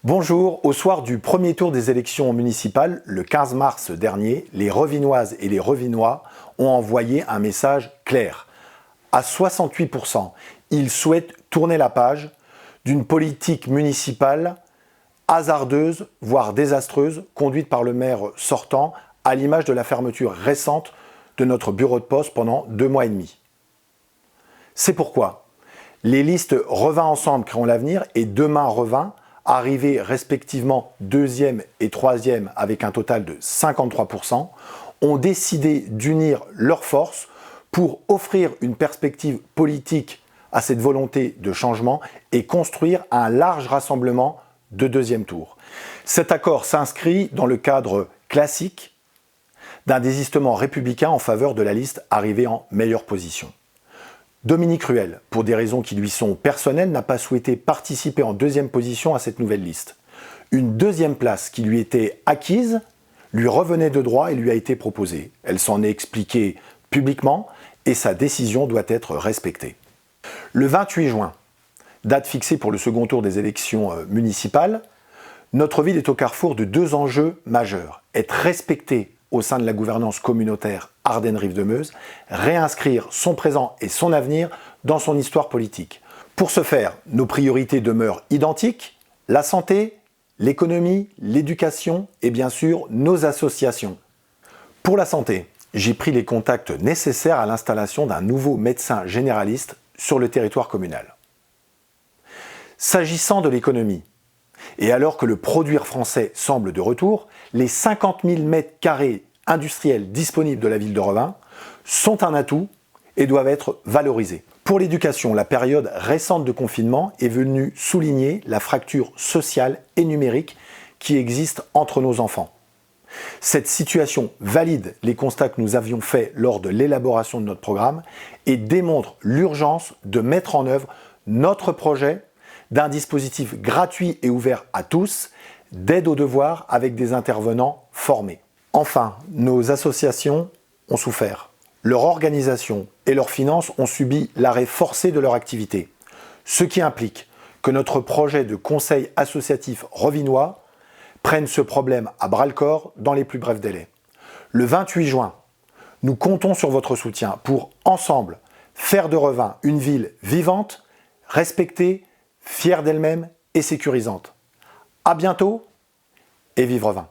Bonjour, au soir du premier tour des élections municipales, le 15 mars dernier, les Revinoises et les Revinois ont envoyé un message clair. À 68%, ils souhaitent tourner la page d'une politique municipale hasardeuse, voire désastreuse, conduite par le maire sortant, à l'image de la fermeture récente de notre bureau de poste pendant 2 mois et demi. C'est pourquoi les listes Revin Ensemble créons l'avenir et Demain Revin, arrivés respectivement 2e et 3e avec un total de 53%, ont décidé d'unir leurs forces pour offrir une perspective politique à cette volonté de changement et construire un large rassemblement de deuxième tour. Cet accord s'inscrit dans le cadre classique d'un désistement républicain en faveur de la liste arrivée en meilleure position. Dominique Ruel, pour des raisons qui lui sont personnelles, n'a pas souhaité participer en deuxième position à cette nouvelle liste. Une deuxième place qui lui était acquise lui revenait de droit et lui a été proposée. Elle s'en est expliquée publiquement et sa décision doit être respectée. Le 28 juin, date fixée pour le second tour des élections municipales, notre ville est au carrefour de 2 enjeux majeurs. Être respectée au sein de la gouvernance communautaire Ardennes-Rive-de-Meuse, réinscrire son présent et son avenir dans son histoire politique. Pour ce faire, nos priorités demeurent identiques, la santé, l'économie, l'éducation et bien sûr nos associations. Pour la santé, j'ai pris les contacts nécessaires à l'installation d'un nouveau médecin généraliste sur le territoire communal. S'agissant de l'économie, et alors que le produire français semble de retour, les 50 000 mètres carrés industriels disponibles de la ville de Revin sont un atout et doivent être valorisés. Pour l'éducation, la période récente de confinement est venue souligner la fracture sociale et numérique qui existe entre nos enfants. Cette situation valide les constats que nous avions faits lors de l'élaboration de notre programme et démontre l'urgence de mettre en œuvre notre projet d'un dispositif gratuit et ouvert à tous, d'aide aux devoirs avec des intervenants formés. Enfin, nos associations ont souffert. Leur organisation et leurs finances ont subi l'arrêt forcé de leur activité, ce qui implique que notre projet de conseil associatif revinois prenne ce problème à bras-le-corps dans les plus brefs délais. Le 28 juin, nous comptons sur votre soutien pour, ensemble, faire de Revin une ville vivante, respectée, fière d'elle-même et sécurisante. À bientôt et vive Revin!